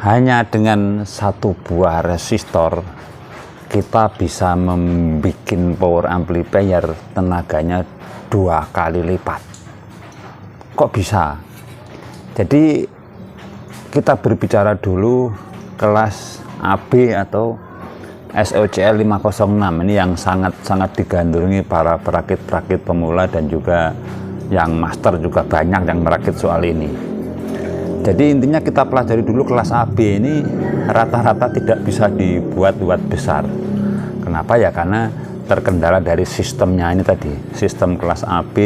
Hanya dengan satu buah resistor kita bisa membuat power amplifier tenaganya 2 kali lipat. Kok bisa? Jadi kita berbicara dulu kelas AB atau SOCL 506 ini yang sangat digandrungi para perakit-perakit pemula dan juga yang master juga banyak yang merakit soal ini. Jadi intinya kita pelajari dulu kelas AB ini rata-rata tidak bisa dibuat besar. Kenapa ya? Karena terkendala dari sistemnya ini tadi, sistem kelas AB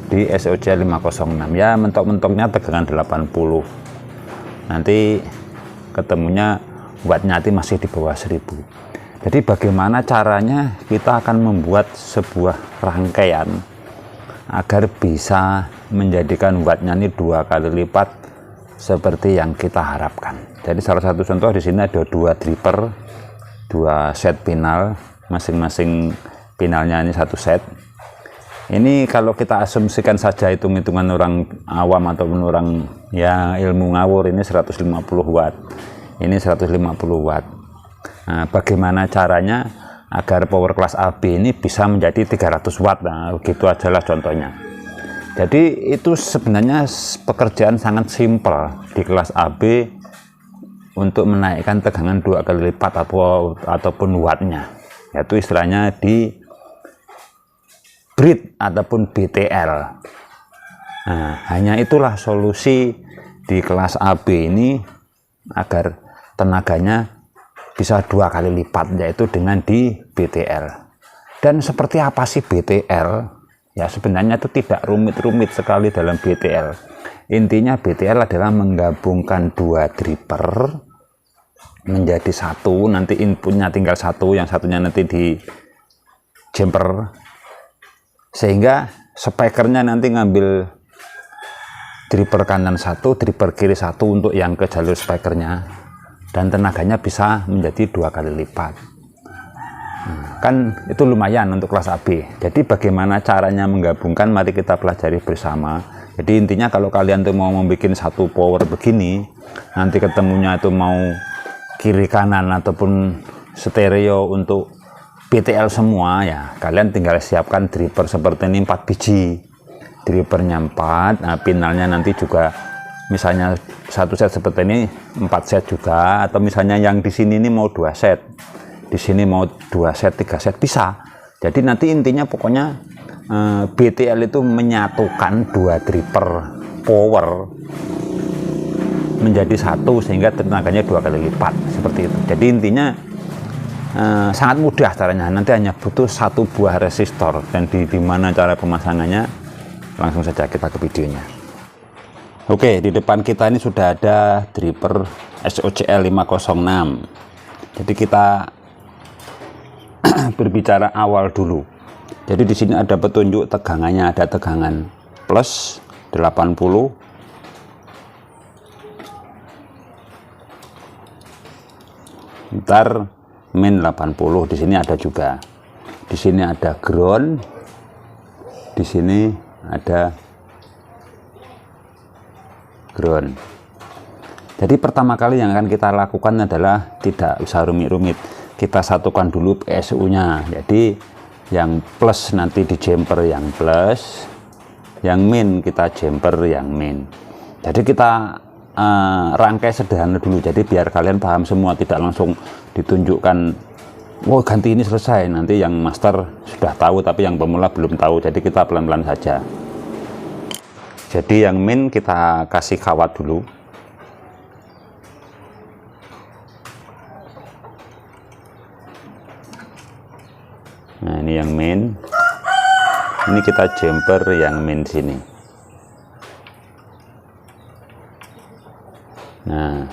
di SOCL 506 ya, mentok-mentoknya tegangan 80, nanti ketemunya wattnya masih di bawah 1000. Jadi bagaimana caranya kita akan membuat sebuah rangkaian agar bisa menjadikan wattnya ini 2 kali lipat seperti yang kita harapkan. Jadi salah satu contoh di sini ada 2 dripper, 2 set pinal, masing-masing pinalnya ini 1 set. Ini kalau kita asumsikan saja hitung-hitungan orang awam ataupun orang ya ilmu ngawur, ini 150 watt. Ini 150 watt. Nah, bagaimana caranya agar power kelas AB ini bisa menjadi 300 watt? Nah, begitu ajalah contohnya. Jadi itu sebenarnya pekerjaan sangat simpel di kelas AB untuk menaikkan tegangan 2 kali lipat ataupun wattnya, yaitu istilahnya di BRID ataupun BTL. Nah, hanya itulah solusi di kelas AB ini agar tenaganya bisa 2 kali lipat, yaitu dengan di BTL. Dan seperti apa sih BTL? Ya sebenarnya itu tidak rumit-rumit sekali dalam BTL. Intinya BTL adalah menggabungkan 2 dripper menjadi satu, nanti inputnya tinggal satu, yang satunya nanti di jumper, sehingga speakernya nanti ngambil dripper kanan 1, dripper kiri 1 untuk yang ke jalur speakernya, dan tenaganya bisa menjadi 2 kali lipat. Kan itu lumayan untuk kelas AB. Jadi bagaimana caranya menggabungkan, mari kita pelajari bersama. Jadi intinya kalau kalian tuh mau membuat satu power begini, nanti ketemunya itu mau kiri kanan ataupun stereo untuk BTL semua, ya kalian tinggal siapkan dripper seperti ini 4 biji, drippernya 4. Nah, pinalnya nanti juga misalnya 1 set seperti ini 4 set juga, atau misalnya yang di sini ini mau 2 set, di sini mau 2 set 3 set bisa. Jadi nanti intinya pokoknya BTL itu menyatukan 2 dripper power menjadi satu sehingga tenaganya 2 kali lipat seperti itu. Jadi intinya sangat mudah caranya, nanti hanya butuh 1 buah resistor. Dan di mana cara pemasangannya, langsung saja kita ke videonya. Oke, di depan kita ini sudah ada dripper SOCL 506. Jadi kita berbicara awal dulu. Jadi di sini ada petunjuk tegangannya, ada tegangan plus 80, ntar min 80. Di sini ada juga, di sini ada ground, di sini ada ground. Jadi pertama kali yang akan kita lakukan adalah tidak usah rumit-rumit, kita satukan dulu PSU nya. Jadi yang plus nanti di jumper yang plus, yang min kita jumper yang min. Jadi kita rangkai sederhana dulu, jadi biar kalian paham semua, tidak langsung ditunjukkan oh ganti ini selesai, nanti yang master sudah tahu tapi yang pemula belum tahu. Jadi kita pelan-pelan saja. Jadi yang min kita kasih kawat dulu. Nah, ini yang min, ini kita jumper yang min sini. Nah,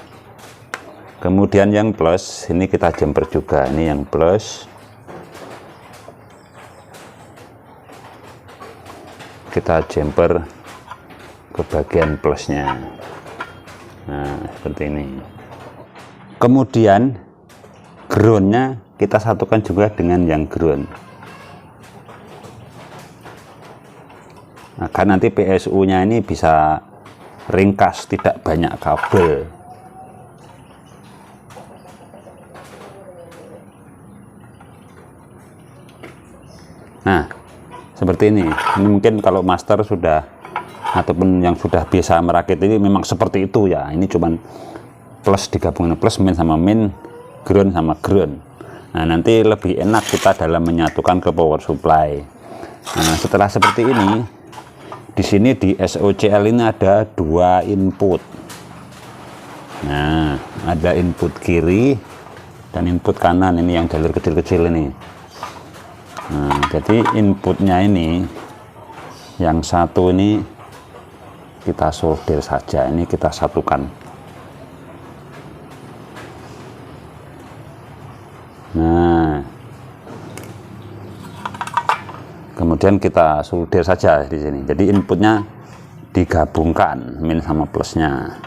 kemudian yang plus ini kita jumper juga, ini yang plus kita jumper ke bagian plusnya. Nah, seperti ini. Kemudian groundnya kita satukan juga dengan yang ground. Agar nanti PSU nya ini bisa ringkas, tidak banyak kabel. seperti ini. Ini mungkin kalau master sudah ataupun yang sudah biasa merakit ini memang seperti itu ya. Ini cuman plus digabungin, plus min sama min, ground sama ground. Nah, nanti lebih enak kita dalam menyatukan ke power supply. Nah, setelah seperti ini, di sini di SOCL ini ada 2 input. Nah, ada input kiri dan input kanan, ini yang jalur kecil-kecil ini. Nah, jadi inputnya ini yang satu ini kita solder saja, ini kita satukan. Nah, kemudian kita solder saja di sini. Jadi inputnya digabungkan min sama plusnya.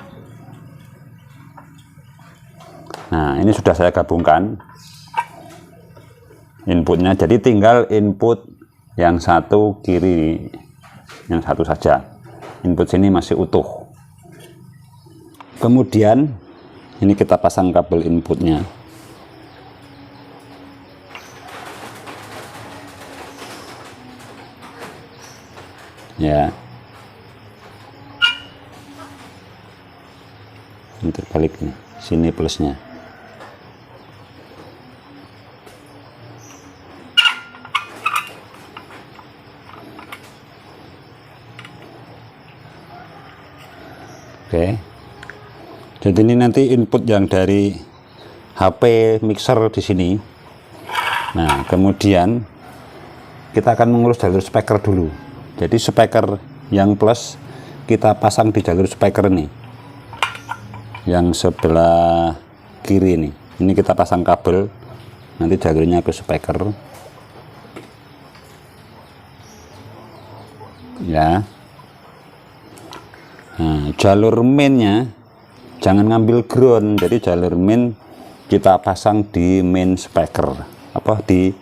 Nah, ini sudah saya gabungkan inputnya, jadi tinggal input yang satu kiri, yang satu saja. Input sini masih utuh. Kemudian ini kita pasang kabel inputnya. Ya, ini terbalik nih, sini plusnya. Oke, jadi ini nanti input yang dari HP mixer di sini. Nah, kemudian kita akan mengurus jalur speaker dulu. Jadi speaker yang plus kita pasang di jalur speaker ini, yang sebelah kiri ini. Ini kita pasang kabel, nanti jalurnya ke speaker. Ya. Nah, jalur mainnya jangan ngambil ground, jadi jalur main kita pasang di main speaker, apa di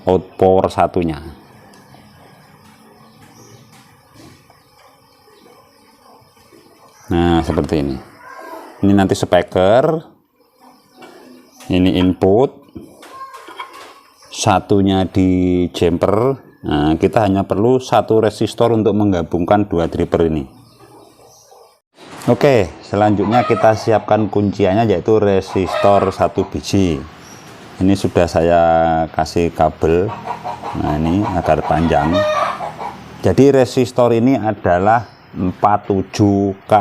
out power satunya. Nah, seperti ini. Ini nanti speaker, ini input, satunya di jumper. Nah, kita hanya perlu satu resistor untuk menggabungkan 2 dripper ini. Oke, selanjutnya kita siapkan kunciannya, yaitu resistor 1 biji. Ini sudah saya kasih kabel. Nah, ini agar panjang. Jadi resistor ini adalah 47K.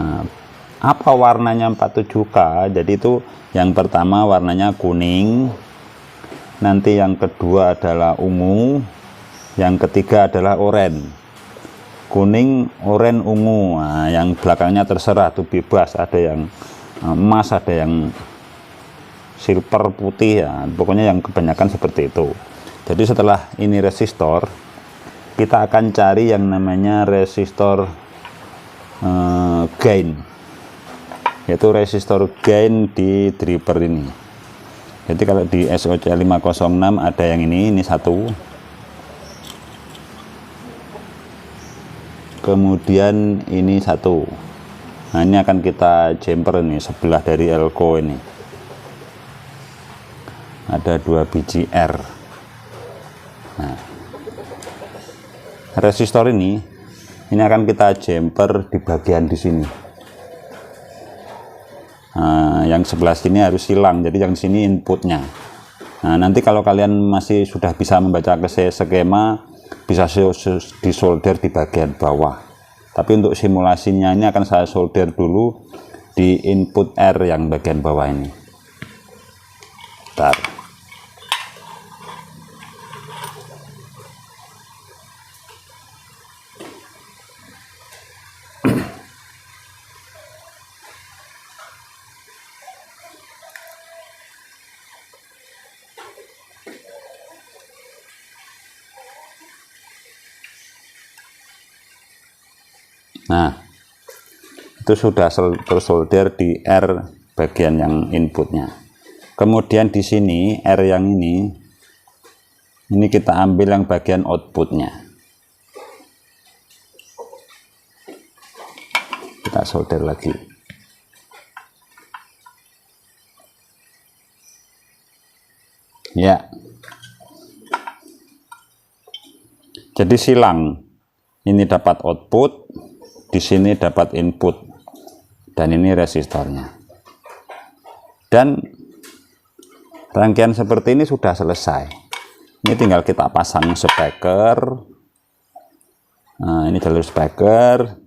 Nah, apa warnanya 47K? Jadi itu yang pertama warnanya kuning, nanti yang kedua adalah ungu, yang ketiga adalah oranye. Kuning, oranye, ungu. Nah, yang belakangnya terserah tuh, bebas, ada yang emas, ada yang silver, putih ya, pokoknya yang kebanyakan seperti itu. Jadi setelah ini resistor, kita akan cari yang namanya resistor gain, yaitu resistor gain di dripper ini. Jadi kalau di SOCL 506 ada yang ini satu, kemudian ini satu. Nah, ini akan kita jumper ini sebelah dari elko ini. Ada 2 biji R. Nah, resistor ini akan kita jumper di bagian di sini. Nah, yang sebelah sini harus hilang, jadi yang sini inputnya. Nah, nanti kalau kalian masih sudah bisa membaca skema, bisa disolder di bagian bawah. Tapi untuk simulasinya ini akan saya solder dulu di input R yang bagian bawah ini. Bentar. Nah, itu sudah tersolder di R bagian yang inputnya. Kemudian di sini R yang ini kita ambil yang bagian outputnya. Kita solder lagi. Ya, Jadi silang, ini dapat output, di sini dapat input, dan ini resistornya. Dan rangkaian seperti ini sudah selesai. Ini tinggal kita pasang speaker. Nah, ini jalur speaker,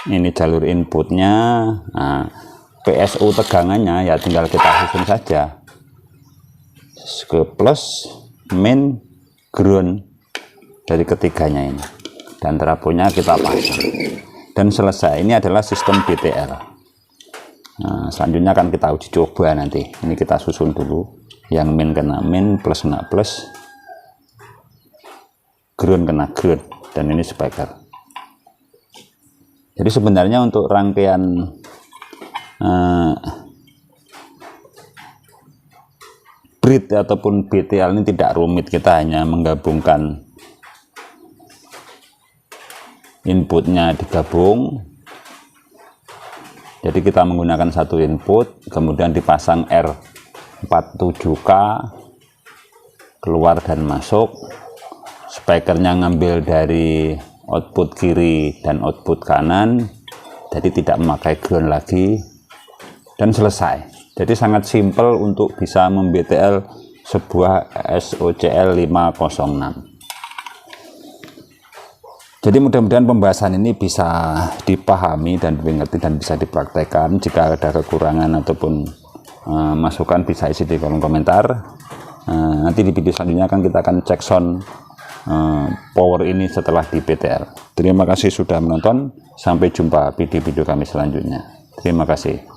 ini jalur inputnya. Nah, PSU tegangannya ya tinggal kita susun saja ke plus, min, ground dari ketiganya ini, dan trafonya kita pasang dan selesai. Ini adalah sistem BTL. Nah, selanjutnya akan kita uji coba nanti. Ini kita susun dulu, yang min kena min, plus kena plus, ground kena ground, dan ini speaker. Jadi sebenarnya untuk rangkaian bridge ataupun BTL ini tidak rumit. Kita hanya menggabungkan inputnya, digabung. Jadi kita menggunakan satu input, kemudian dipasang R47K keluar dan masuk. Speakernya ngambil dari output kiri dan output kanan, jadi tidak memakai ground lagi, dan selesai. Jadi sangat simpel untuk bisa mem-BTL sebuah SOCL 506. Jadi mudah-mudahan pembahasan ini bisa dipahami dan dimengerti dan bisa dipraktekkan. Jika ada kekurangan ataupun masukan bisa isi di kolom komentar. Nanti di video selanjutnya kita akan cek sound power ini setelah di BTL. Terima kasih sudah menonton. Sampai jumpa di video kami selanjutnya. Terima kasih.